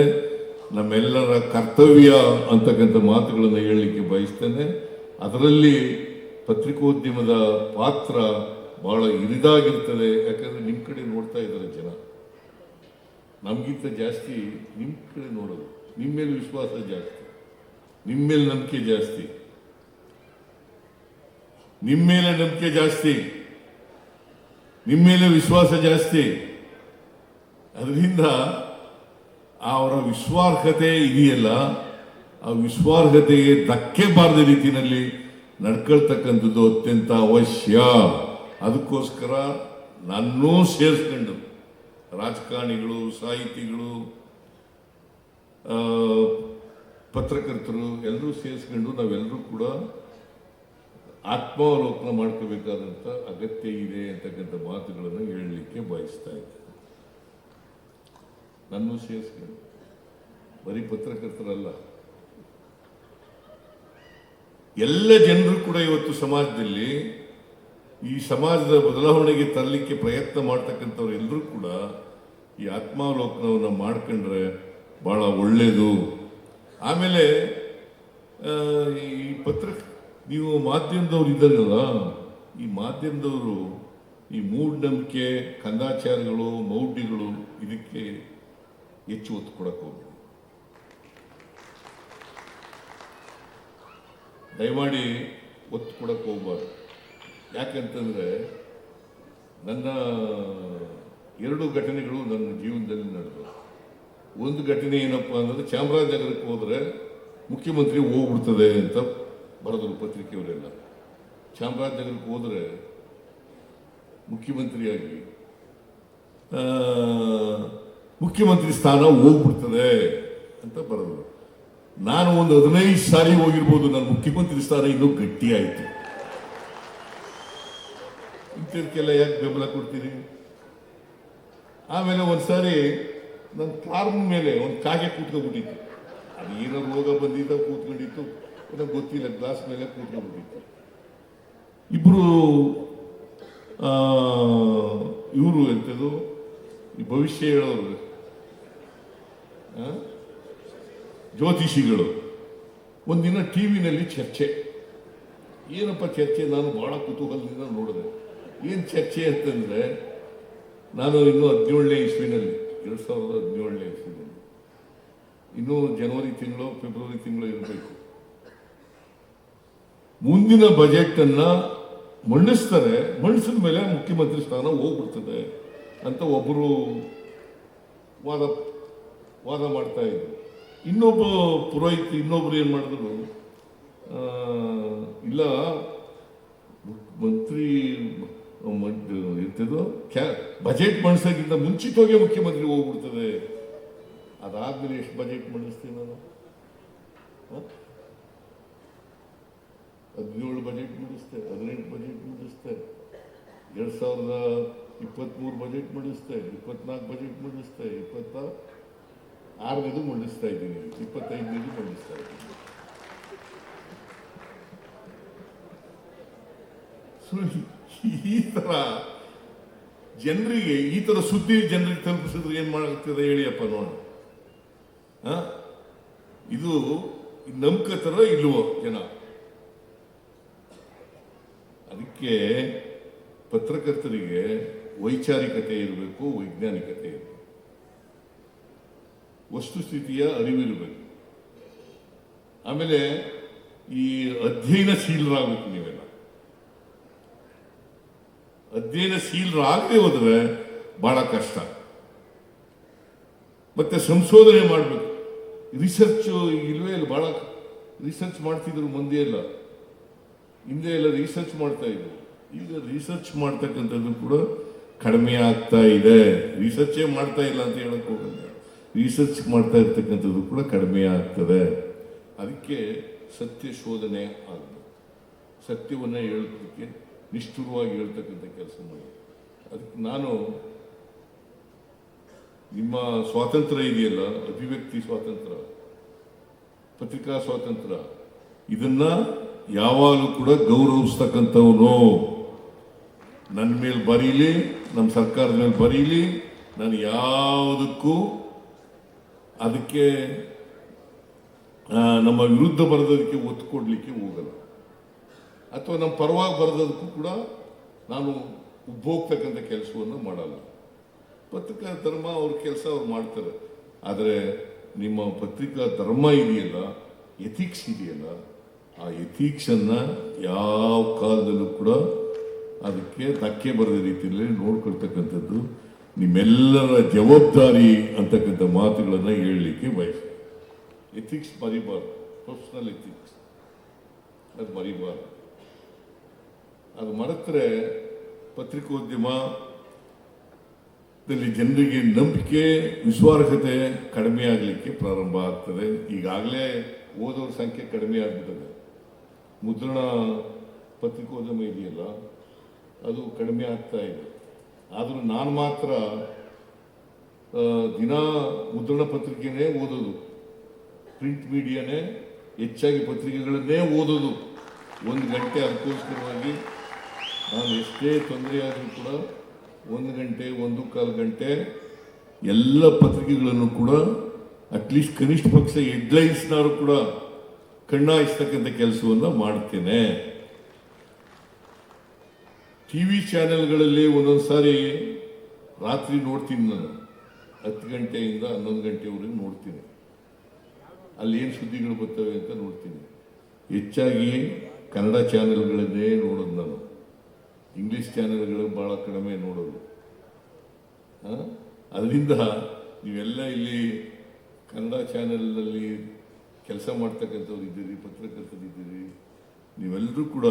ನಮ್ಮೆಲ್ಲರ ಕರ್ತವ್ಯ ಅಂತಕ್ಕಂಥ ಮಾತುಗಳನ್ನು ಹೇಳಲಿಕ್ಕೆ ಬಯಸ್ತೇನೆ. ಅದರಲ್ಲಿ ಪತ್ರಿಕೋದ್ಯಮದ ಪಾತ್ರ ಬಹಳ ಹಿರಿದಾಗಿರ್ತದೆ. ಯಾಕಂದ್ರೆ ನಿಮ್ಮ ಕಡೆ ನೋಡ್ತಾ ಇದ್ದಾರೆ ಜನ, ನಮಗಿಂತ ಜಾಸ್ತಿ ನಿಮ್ಮ ಕಡೆ ನೋಡೋದು, ನಿಮ್ಮ ಮೇಲೆ ವಿಶ್ವಾಸ ಜಾಸ್ತಿ, ನಿಮ್ಮ ಮೇಲೆ ನಂಬಿಕೆ ಜಾಸ್ತಿ, ನಿಮ್ಮ ಮೇಲೆ ನಂಬಿಕೆ ಜಾಸ್ತಿ, ನಿಮ್ಮ ಮೇಲೆ ವಿಶ್ವಾಸ ಜಾಸ್ತಿ. ಅದರಿಂದ ಅವರ ವಿಶ್ವಾರ್ಹತೆ ಇದೆಯಲ್ಲ, ಆ ವಿಶ್ವಾರ್ಹತೆಗೆ ಧಕ್ಕೆ ಬಾರದ ರೀತಿಯಲ್ಲಿ ನಡ್ಕೊಳ್ತಕ್ಕಂಥದ್ದು ಅತ್ಯಂತ ಅವಶ್ಯ. ಅದಕ್ಕೋಸ್ಕರ ನನ್ನೂ ಸೇರಿಸ್ಕೊಂಡು ರಾಜಕಾರಣಿಗಳು, ಸಾಹಿತಿಗಳು, ಪತ್ರಕರ್ತರು ಎಲ್ಲರೂ ಸೇರಿಸ್ಕೊಂಡು ನಾವೆಲ್ಲರೂ ಕೂಡ ಆತ್ಮಾವಲೋಕನ ಮಾಡ್ಕೋಬೇಕಾದಂಥ ಅಗತ್ಯ ಇದೆ ಅಂತಕ್ಕಂಥ ಮಾತುಗಳನ್ನು ಹೇಳಲಿಕ್ಕೆ ಬಯಸ್ತಾ ಇದ್ದೆ. ನನ್ನೂ ಸೇರಿಸ್ಕೊಂಡು ಬರೀ ಪತ್ರಕರ್ತರಲ್ಲ, ಎಲ್ಲ ಜನರು ಕೂಡ ಇವತ್ತು ಸಮಾಜದಲ್ಲಿ ಈ ಸಮಾಜದ ಬದಲಾವಣೆಗೆ ತರಲಿಕ್ಕೆ ಪ್ರಯತ್ನ ಮಾಡ್ತಕ್ಕಂಥವ್ರು ಎಲ್ಲರೂ ಕೂಡ ಈ ಆತ್ಮಾವಲೋಕನವನ್ನು ಮಾಡ್ಕೊಂಡ್ರೆ ಬಹಳ ಒಳ್ಳೆಯದು. ಆಮೇಲೆ ಈ ನೀವು ಮಾಧ್ಯಮದವ್ರು ಇದ್ದಾರಲ್ಲ, ಈ ಮಾಧ್ಯಮದವರು ಈ ಮೂಢನಂಬಿಕೆ, ಕಂದಾಚಾರಗಳು, ಮೌಢ್ಯಗಳು ಇದಕ್ಕೆ ಹೆಚ್ಚು ಒತ್ತು ಕೊಡಕ್ಕೆ ಹೋಗ್ಬೇಕು. ದಯಮಾಡಿ ಒತ್ತು ಕೊಡಕ್ಕೆ ಹೋಗ್ಬಾರ್ದು. ಯಾಕಂತಂದರೆ ನನ್ನ 2 ಘಟನೆಗಳು ನನ್ನ ಜೀವನದಲ್ಲಿ ನಡೆದವು. ಒಂದು ಘಟನೆ ಏನಪ್ಪ ಅಂದರೆ, ಚಾಮರಾಜನಗರಕ್ಕೆ ಹೋದರೆ ಮುಖ್ಯಮಂತ್ರಿ ಹೋಗ್ಬಿಡ್ತದೆ ಅಂತ ಬರೆದರು ಪತ್ರಿಕೆಯವರೆಲ್ಲ. ಚಾಮರಾಜನಗರಕ್ಕೆ ಹೋದರೆ ಮುಖ್ಯಮಂತ್ರಿಯಾಗಿ ಮುಖ್ಯಮಂತ್ರಿ ಸ್ಥಾನ ಹೋಗ್ಬಿಡ್ತದೆ ಅಂತ ಬರೆದರು. ನಾನು ಒಂದು 15 ಸಾರಿ ಹೋಗಿರ್ಬೋದು, ನನ್ನ ಮುಖ್ಯಮಂತ್ರಿ ಸ್ಥಾನ ಇನ್ನೂ ಗಟ್ಟಿ ಆಯಿತು. ಇಂಥದಕ್ಕೆಲ್ಲ ಯಾಕೆ ಬೆಂಬಲ ಕೊಡ್ತೀರಿ? ಆಮೇಲೆ ಒಂದ್ಸಾರಿ ನನ್ನ ಕಾರ್ ಮೇಲೆ ಒಂದು ಕಾಗೆ ಕೂತ್ಕೊಂಡ್ಬಿಟ್ಟಿತ್ತು. ಅದು ಏನೋ ರೋಗ ಬಂದಿದ್ದ ಕೂತ್ಕೊಂಡಿತ್ತು, ನನಗೆ ಗೊತ್ತಿಲ್ಲ, ಗ್ಲಾಸ್ ಮೇಲೆ ಕೂತ್ಕೊಂಡ್ಬಿಟ್ಟಿತ್ತು. ಇಬ್ರು ಇವರು ಎಂಥದ್ದು ಈ ಭವಿಷ್ಯ ಹೇಳೋರು ಜ್ಯೋತಿಷಿಗಳು ಒಂದಿನ ಟಿವಿನಲ್ಲಿ ಚರ್ಚೆ. ಏನಪ್ಪ ಚರ್ಚೆ? ನಾನು ಬಹಳ ಕುತೂಹಲದಿಂದ ನೋಡಿದೆ. ಏನು ಚರ್ಚೆ ಅಂತಂದರೆ, ನಾನು ಇನ್ನೂ 17ನೇ ಇಸ್ವಿನಲ್ಲಿ 2017ನೇ ಇಸ್ವಿನಲ್ಲಿ ಇನ್ನೂ ಜನವರಿ ತಿಂಗಳು ಫೆಬ್ರವರಿ ತಿಂಗಳು ಇರಬೇಕು, ಮುಂದಿನ ಬಜೆಟ್ ಅನ್ನ ಮಂಡಿಸ್ತಾರೆ, ಮಂಡಿಸಿದ ಮೇಲೆ ಮುಖ್ಯಮಂತ್ರಿ ಸ್ಥಾನ ಹೋಗ್ಬಿಡ್ತದೆ ಅಂತ ಒಬ್ಬರು ವಾದ ಮಾಡ್ತಾ ಇದ್ರು. ಇನ್ನೊಬ್ಬ ಪುರೋಹಿತ ಇನ್ನೊಬ್ರು ಏನು ಮಾಡಿದ್ರು, ಇಲ್ಲ ಮಂತ್ರಿ ಇರ್ತದೋ ಬಜೆಟ್ ಮಂಡಿಸೋಕ್ಕಿಂತ ಮುಂಚಿತವಾಗಿ ಮುಖ್ಯಮಂತ್ರಿ ಹೋಗ್ಬಿಡ್ತದೆ. ಅದಾದ್ಮೇಲೆ ಎಷ್ಟು ಬಜೆಟ್ ಮಂಡಿಸ್ತೀನಿ ನಾನು? 17 ಬಜೆಟ್ ಮಂಡಿಸ್ತೆ, 18 ಬಜೆಟ್ ಮಂಡಿಸ್ತೆ, 2023 ಬಜೆಟ್ ಮಂಡಿಸ್ತೆ, 24 ಬಜೆಟ್ ಮಂಡಿಸ್ತೆ, 26ನೇದು ಮಂಡಿಸ್ತಾ ಇದ್ದೀನಿ, 25ನೇದು ಮಂಡಿಸ್ತಾ ಇದ್ದೀನಿ. ಈ ತರ ಜನರಿಗೆ, ಈ ತರ ಸುದ್ದಿ ಜನರಿಗೆ ತಲುಪಿಸಿದ್ರೆ ಏನ್ ಮಾಡ್ತದೆ ಹೇಳಿಯಪ್ಪ ನೋಡ. ಇದು ನಂಬ್ಕತರ ಇಲ್ವೋ ಜನ? ಅದಕ್ಕೆ ಪತ್ರಕರ್ತರಿಗೆ ವೈಚಾರಿಕತೆ ಇರಬೇಕು, ವೈಜ್ಞಾನಿಕತೆ ಇರಬೇಕು, ವಸ್ತುಸ್ಥಿತಿಯ ಅರಿವಿರಬೇಕು. ಆಮೇಲೆ ಈ ಅಧ್ಯಯನಶೀಲರಾಗಬೇಕು. ನೀವೆಲ್ಲ ಅಧ್ಯಯನಶೀಲರಾಗದೆ ಹೋದ್ರೆ ಬಹಳ ಕಷ್ಟ. ಮತ್ತೆ ಸಂಶೋಧನೆ ಮಾಡಬೇಕು. ರಿಸರ್ಚ್ ಇಲ್ವೇ ಇಲ್ಲ. ಬಹಳ ರಿಸರ್ಚ್ ಮಾಡ್ತಿದ್ರು ಮಂದಿ ಎಲ್ಲ, ಹಿಂದೆ ಎಲ್ಲ ರಿಸರ್ಚ್ ಮಾಡ್ತಾ ಇದ್ರು. ಈಗ ರಿಸರ್ಚ್ ಮಾಡ್ತಕ್ಕಂಥದ್ದು ಕೂಡ ಕಡಿಮೆ ಆಗ್ತಾ ಇದೆ. ರಿಸರ್ಚೇ ಮಾಡ್ತಾ ಇಲ್ಲ ಅಂತ ಹೇಳಕ್ ಹೋಗಲ್ಲ, ರಿಸರ್ಚ್ ಮಾಡ್ತಾ ಇರ್ತಕ್ಕಂಥದ್ದು ಕೂಡ ಕಡಿಮೆ ಆಗ್ತದೆ. ಅದಕ್ಕೆ ಸತ್ಯ ಶೋಧನೆ ಆಗಬೇಕು. ಸತ್ಯವನ್ನು ಹೇಳೋದಕ್ಕೆ ನಿಷ್ಠುರವಾಗಿ ಹೇಳ್ತಕ್ಕಂಥ ಕೆಲಸ ಮಾಡಿ. ಅದಕ್ಕೆ ನಾನು ನಿಮ್ಮ ಸ್ವಾತಂತ್ರ್ಯ ಇದೆಯಲ್ಲ, ಅಭಿವ್ಯಕ್ತಿ ಸ್ವಾತಂತ್ರ್ಯ, ಪತ್ರಿಕಾ ಸ್ವಾತಂತ್ರ್ಯ, ಇದನ್ನ ಯಾವಾಗಲೂ ಕೂಡ ಗೌರವಿಸ್ತಕ್ಕಂಥವನು. ನನ್ನ ಮೇಲೆ ಬರೀಲಿ, ನಮ್ಮ ಸರ್ಕಾರದ ಮೇಲೆ ಬರೀಲಿ, ನಾನು ಯಾವುದಕ್ಕೂ ಅದಕ್ಕೆ ನಮ್ಮ ವಿರುದ್ಧ ಬರೆದೋದಕ್ಕೆ ಒತ್ತು ಕೊಡಲಿಕ್ಕೆ ಹೋಗಲ್ಲ, ಅಥವಾ ನಮ್ಮ ಪರವಾಗಿ ಬರೆದೋದಕ್ಕೂ ಕೂಡ ನಾನು ಉಬ್ಬೋಗ್ತಕ್ಕಂಥ ಕೆಲಸವನ್ನು ಮಾಡಲ್ಲ. ಪತ್ರಿಕಾ ಧರ್ಮ ಅವ್ರ ಕೆಲಸ ಅವ್ರು ಮಾಡ್ತಾರೆ. ಆದರೆ ನಿಮ್ಮ ಪತ್ರಿಕಾ ಧರ್ಮ ಇದೆಯಲ್ಲ, ಎಥಿಕ್ಸ್ ಇದೆಯಲ್ಲ, ಆ ಎಥಿಕ್ಸನ್ನು ಯಾವ ಕಾಲದಲ್ಲೂ ಕೂಡ ಅದಕ್ಕೆ ಧಕ್ಕೆ ಬರದ ರೀತಿಯಲ್ಲಿ ನೋಡ್ಕೊಳ್ತಕ್ಕಂಥದ್ದು ನಿಮ್ಮೆಲ್ಲರ ಜವಾಬ್ದಾರಿ ಅಂತಕ್ಕಂಥ ಮಾತುಗಳನ್ನು ಹೇಳಲಿಕ್ಕೆ ಬಯಸ್ತೀನಿ. ಎಥಿಕ್ಸ್ ಮರಿಬಾರ್ದು, ಪ್ರೊಫೆಷನಲ್ ಎಥಿಕ್ಸ್ ಅದು ಮರಿಬಾರ್ದು. ಅದು ಮರೆತರೆ ಪತ್ರಿಕೋದ್ಯಮದಲ್ಲಿ ಜನರಿಗೆ ನಂಬಿಕೆ, ವಿಶ್ವಾಸಾರ್ಹತೆ ಕಡಿಮೆ ಆಗಲಿಕ್ಕೆ ಪ್ರಾರಂಭ ಆಗ್ತದೆ. ಈಗಾಗಲೇ ಓದೋರ ಸಂಖ್ಯೆ ಕಡಿಮೆ ಆಗ್ಬಿಟ್ಟಿದೆ. ಮುದ್ರಣ ಪತ್ರಿಕೋದ್ಯಮ ಇದೆಯಲ್ಲ ಅದು ಕಡಿಮೆ ಆಗ್ತಾ ಇದೆ. ಆದರೂ ನಾನು ಮಾತ್ರ ದಿನ ಮುದ್ರಣ ಪತ್ರಿಕೆನೇ ಓದೋದು, ಪ್ರಿಂಟ್ ಮೀಡಿಯಾನೇ ಹೆಚ್ಚಾಗಿ ಪತ್ರಿಕೆಗಳನ್ನೇ ಓದೋದು. 1 ಗಂಟೆ ಅದಕ್ಕೋಸ್ಕರವಾಗಿ ನಾನು ಎಷ್ಟೇ ತೊಂದರೆ ಆದರೂ ಕೂಡ 1 ಗಂಟೆ 1.25 ಗಂಟೆ ಎಲ್ಲ ಪತ್ರಿಕೆಗಳನ್ನು ಕೂಡ ಅಟ್ಲೀಸ್ಟ್ ಕನಿಷ್ಠ ಪಕ್ಷ ಹೆಡ್ಲೈನ್ಸ್ನಾರು ಕೂಡ ಕಣ್ಣಾಯಿಸ್ತಕ್ಕಂಥ ಕೆಲಸವನ್ನು ಮಾಡ್ತೇನೆ. ಟಿವಿ ಚಾನೆಲ್ಗಳಲ್ಲಿ ಒಂದೊಂದು ಸಾರಿ ರಾತ್ರಿ ನೋಡ್ತೀನಿ, ನಾನು 10 ಗಂಟೆಯಿಂದ 11 ಗಂಟೆವರೆಗೆ ನೋಡ್ತೀನಿ. ಅಲ್ಲಿ ಏನು ಸುದ್ದಿಗಳು ಬರ್ತವೆ ಅಂತ ನೋಡ್ತೀನಿ. ಹೆಚ್ಚಾಗಿ ಕನ್ನಡ ಚಾನೆಲ್ಗಳನ್ನೇ ನೋಡೋದು ನಾನು. ಇಂಗ್ಲೀಷ್ ಚಾನೆಲ್ಗಳು ಭಾಳ ಕಡಿಮೆ ನೋಡೋದು. ಅದರಿಂದ ನೀವೆಲ್ಲ ಇಲ್ಲಿ ಕನ್ನಡ ಚಾನೆಲ್ನಲ್ಲಿ ಕೆಲಸ ಮಾಡ್ತಕ್ಕಂಥವ್ರು ಇದ್ದೀರಿ, ಪತ್ರಕರ್ತರಿದ್ದೀರಿ, ನೀವೆಲ್ಲರೂ ಕೂಡ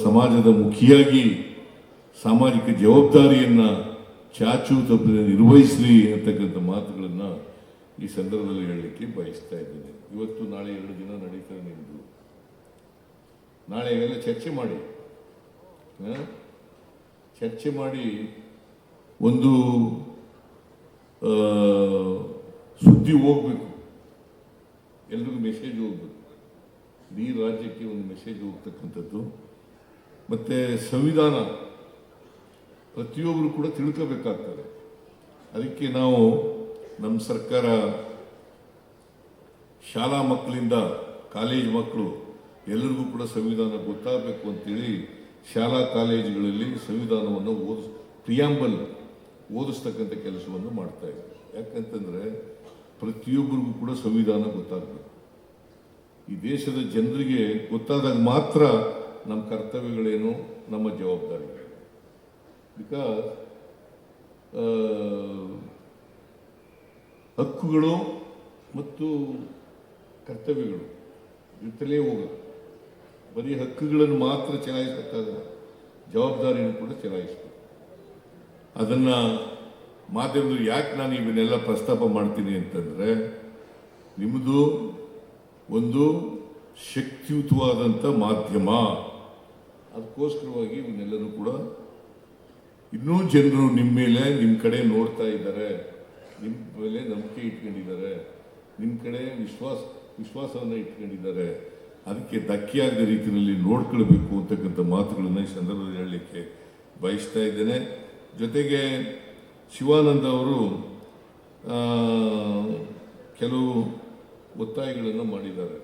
ಸಮಾಜದ ಮುಖಿಯಾಗಿ ಸಾಮಾಜಿಕ ಜವಾಬ್ದಾರಿಯನ್ನು ಚಾಚು ತಪ್ಪದೆ ನಿರ್ವಹಿಸಲಿ ಅಂತಕ್ಕಂಥ ಮಾತುಗಳನ್ನು ಈ ಸಂದರ್ಭದಲ್ಲಿ ಹೇಳಲಿಕ್ಕೆ ಬಯಸ್ತಾ ಇದ್ದೇನೆ. ಇವತ್ತು ನಾಳೆ 2 ದಿನ ನಡೀತಾರೆ ನಿಮ್ಮದು. ನಾಳೆ ಎಲ್ಲ ಚರ್ಚೆ ಮಾಡಿ ಒಂದು ಸುದ್ದಿ ಹೋಗ್ಬೇಕು, ಎಲ್ರಿಗೂ ಮೆಸೇಜ್ ಹೋಗ್ಬೇಕು. ಈ ರಾಜ್ಯಕ್ಕೆ ಒಂದು ಮೆಸೇಜ್ ಹೋಗ್ತಕ್ಕಂಥದ್ದು. ಮತ್ತು ಸಂವಿಧಾನ ಪ್ರತಿಯೊಬ್ಬರು ಕೂಡ ತಿಳ್ಕೋಬೇಕಾಗ್ತದೆ. ಅದಕ್ಕೆ ನಾವು ನಮ್ಮ ಸರ್ಕಾರ ಶಾಲಾ ಮಕ್ಕಳಿಂದ ಕಾಲೇಜ್ ಮಕ್ಕಳು ಎಲ್ಲರಿಗೂ ಕೂಡ ಸಂವಿಧಾನ ಗೊತ್ತಾಗಬೇಕು ಅಂತೇಳಿ ಶಾಲಾ ಕಾಲೇಜುಗಳಲ್ಲಿ ಸಂವಿಧಾನವನ್ನು ಪ್ರಿಯಾಂಬಲ್ ಓದಿಸ್ತಕ್ಕಂಥ ಕೆಲಸವನ್ನು ಮಾಡ್ತಾ ಇದ್ದಾರೆ. ಯಾಕಂತಂದರೆ ಪ್ರತಿಯೊಬ್ಬರಿಗೂ ಕೂಡ ಸಂವಿಧಾನ ಗೊತ್ತಾಗಬೇಕು. ಈ ದೇಶದ ಜನರಿಗೆ ಗೊತ್ತಾದಾಗ ಮಾತ್ರ ನಮ್ಮ ಕರ್ತವ್ಯಗಳೇನು, ನಮ್ಮ ಜವಾಬ್ದಾರಿಗಳೇನು. ಬಿಕಾಸ್ ಹಕ್ಕುಗಳು ಮತ್ತು ಕರ್ತವ್ಯಗಳು ಜೊತೆಲೇ ಹೋಗೋದು. ಬರೀ ಹಕ್ಕುಗಳನ್ನು ಮಾತ್ರ ಚಲಾಯಿಸಬೇಕಾದ್ರೆ ಜವಾಬ್ದಾರಿಯನ್ನು ಕೂಡ ಚಲಾಯಿಸಬೇಕು. ಅದನ್ನು ಮಾಧ್ಯಮದಲ್ಲಿ ಯಾಕೆ ನಾನು ಇವನ್ನೆಲ್ಲ ಪ್ರಸ್ತಾಪ ಮಾಡ್ತೀನಿ ಅಂತಂದರೆ, ನಿಮ್ಮದು ಒಂದು ಶಕ್ತಿಯುತವಾದಂಥ ಮಾಧ್ಯಮ. ಅದಕ್ಕೋಸ್ಕರವಾಗಿ ಇವನ್ನೆಲ್ಲರೂ ಕೂಡ ಇನ್ನೂ ಜನರು ನಿಮ್ಮ ಮೇಲೆ, ನಿಮ್ಮ ಕಡೆ ನೋಡ್ತಾ ಇದ್ದಾರೆ, ನಿಮ್ಮ ಮೇಲೆ ನಂಬಿಕೆ ಇಟ್ಕೊಂಡಿದ್ದಾರೆ, ನಿಮ್ಮ ಕಡೆ ವಿಶ್ವಾಸವನ್ನು ಇಟ್ಕೊಂಡಿದ್ದಾರೆ. ಅದಕ್ಕೆ ಧಕ್ಕೆಯಾಗದ ರೀತಿಯಲ್ಲಿ ನೋಡ್ಕೊಳ್ಬೇಕು ಅಂತಕ್ಕಂಥ ಮಾತುಗಳನ್ನು ಈ ಸಂದರ್ಭದಲ್ಲಿ ಹೇಳಲಿಕ್ಕೆ ಬಯಸ್ತಾ ಇದ್ದೇನೆ. ಜೊತೆಗೆ ಶಿವಾನಂದ ಅವರು ಕೆಲವು ಒತ್ತಾಯಗಳನ್ನು ಮಾಡಿದ್ದಾರೆ.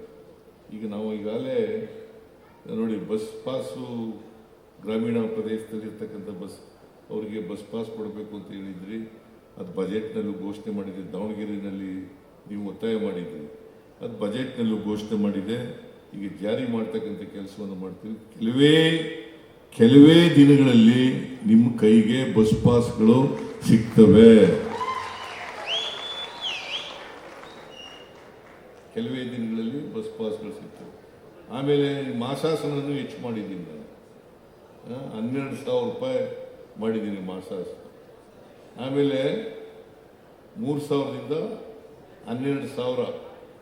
ಈಗ ನಾವು ಈಗಾಗಲೇ ನೋಡಿ, ಬಸ್ ಪಾಸು ಗ್ರಾಮೀಣ ಪ್ರದೇಶದಲ್ಲಿರ್ತಕ್ಕಂಥ ಅವರಿಗೆ ಬಸ್ ಪಾಸ್ ಕೊಡಬೇಕು ಅಂತ ಹೇಳಿದ್ರಿ. ಅದು ಬಜೆಟ್ನಲ್ಲೂ ಘೋಷಣೆ ಮಾಡಿದೆ. ದಾವಣಗೆರೆಯಲ್ಲಿ ನೀವು ಒತ್ತಾಯ ಮಾಡಿದ್ರಿ, ಅದು ಬಜೆಟ್ನಲ್ಲೂ ಘೋಷಣೆ ಮಾಡಿದೆ. ಈಗ ಜಾರಿ ಮಾಡ್ತಕ್ಕಂಥ ಕೆಲಸವನ್ನು ಮಾಡ್ತೀವಿ. ಕೆಲವೇ ದಿನಗಳಲ್ಲಿ ನಿಮ್ಮ ಕೈಗೆ ಬಸ್ ಪಾಸ್ಗಳು ಸಿಗ್ತವೆ. ಕೆಲವೇ ದಿನಗಳಲ್ಲಿ ಬಸ್ ಪಾಸ್ಗಳು ಸಿಗ್ತವೆ. ಆಮೇಲೆ ಮಾಸಾಸನನ್ನು ಹೆಚ್ಚು ಮಾಡಿದ್ದೀನಿ ನಾನು. 12,000 ರೂಪಾಯಿ ಮಾಡಿದ್ದೀನಿ ಮಾಸಾಸನ. ಆಮೇಲೆ 3,000ದಿಂದ 12,000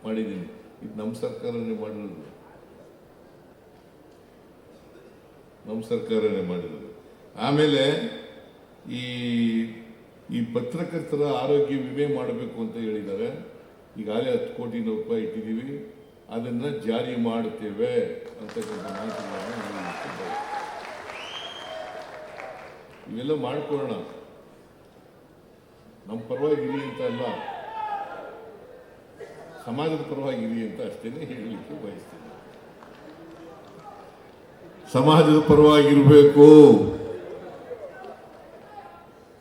ಮಾಡಿದ್ದೀನಿ. ಇದು ನಮ್ಮ ಸರ್ಕಾರನೇ ಮಾಡಿರೋದು, ನಮ್ಮ ಸರ್ಕಾರನೇ ಮಾಡಿರೋದು. ಆಮೇಲೆ ಈ ಪತ್ರಕರ್ತರ ಆರೋಗ್ಯ ವಿಮೆ ಮಾಡಬೇಕು ಅಂತ ಹೇಳಿದ್ದಾರೆ. ಈಗಾಗಲೇ 10 ಕೋಟಿ ರೂಪಾಯಿ ಇಟ್ಟಿದ್ದೀವಿ, ಅದನ್ನು ಜಾರಿ ಮಾಡುತ್ತೇವೆ ಅಂತಕ್ಕಂಥ ಮಾತುಗಳನ್ನು ಇವೆಲ್ಲ ಮಾಡ್ಕೊಳ್ಳೋಣ. ನಮ್ಮ ಪರವಾಗಿರಿ ಅಂತ ಅಲ್ಲ, ಸಮಾಜದ ಪರವಾಗಿರಿ ಅಂತ ಅಷ್ಟೇ ಹೇಳಲಿಕ್ಕೆ ಬಯಸ್ತೀನಿ. ಸಮಾಜದ ಪರವಾಗಿರಬೇಕು.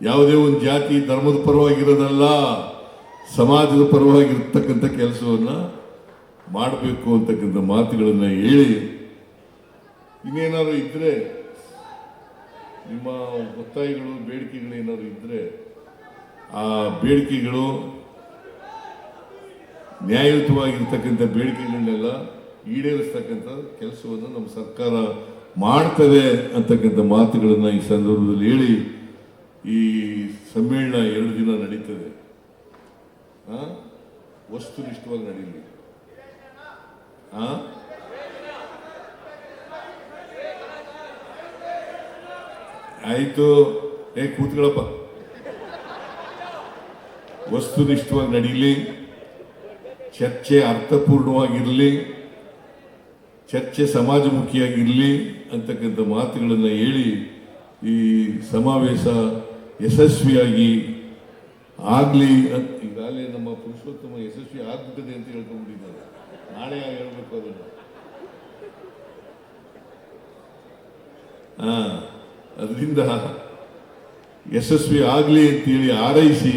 ಯಾವುದೇ ಒಂದು ಜಾತಿ ಧರ್ಮದ ಪರವಾಗಿರೋದಲ್ಲ, ಸಮಾಜದ ಪರವಾಗಿರ್ತಕ್ಕಂಥ ಕೆಲಸವನ್ನು ಮಾಡಬೇಕು ಅಂತಕ್ಕಂಥ ಮಾತುಗಳನ್ನು ಹೇಳಿ, ಇನ್ನೇನಾದ್ರು ಇದ್ರೆ ನಿಮ್ಮ ಒತ್ತಾಯಗಳು, ಬೇಡಿಕೆಗಳು ಏನಾದ್ರು ಇದ್ರೆ ಆ ಬೇಡಿಕೆಗಳು ನ್ಯಾಯಯುತವಾಗಿರ್ತಕ್ಕಂಥ ಬೇಡಿಕೆಗಳನ್ನೆಲ್ಲ ಈಡೇರಿಸ್ತಕ್ಕಂಥ ಕೆಲಸವನ್ನು ನಮ್ಮ ಸರ್ಕಾರ ಮಾಡ್ತದೆ ಅಂತಕ್ಕಂಥ ಮಾತುಗಳನ್ನು ಈ ಸಂದರ್ಭದಲ್ಲಿ ಹೇಳಿ, ಈ ಸಮ್ಮೇಳನ 2 ದಿನ ನಡೀತದೆ. ವಸ್ತುನಿಷ್ಠವಾಗಿ ನಡೀಲಿ. ಆಯ್ತು, ಕೂತ್ಕೊಳ್ಳಪ್ಪ. ವಸ್ತುನಿಷ್ಠವಾಗಿ ನಡೀಲಿ, ಚರ್ಚೆ ಅರ್ಥಪೂರ್ಣವಾಗಿರಲಿ, ಚರ್ಚೆ ಸಮಾಜಮುಖಿಯಾಗಿರಲಿ ಅಂತಕ್ಕಂಥ ಮಾತುಗಳನ್ನು ಹೇಳಿ ಈ ಸಮಾವೇಶ ಯಶಸ್ವಿಯಾಗಿ ಆಗಲಿ ಅಂತ ಈಗಾಗಲೇ ನಮ್ಮ ಪುರುಷೋತ್ತಮ ಯಶಸ್ವಿ ಆಗ್ಬಿಟ್ಟಿದೆ ಅಂತ ಹೇಳ್ಕೊಂಡ್ಬಿಟ್ಟಿದ್ದಾರೆ. ನಾಳೆ ಹೇಳ್ಬೇಕು ಅದನ್ನು. ಅದರಿಂದ ಯಶಸ್ವಿ ಆಗಲಿ ಅಂತೇಳಿ ಹಾರೈಸಿ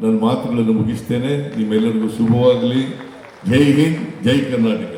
ನನ್ನ ಮಾತುಗಳನ್ನು ಮುಗಿಸ್ತೇನೆ. ನಿಮ್ಮೆಲ್ಲರಿಗೂ ಶುಭವಾಗಲಿ. ಜೈ ಹಿಂದ್, ಜೈ ಕರ್ನಾಟಕ.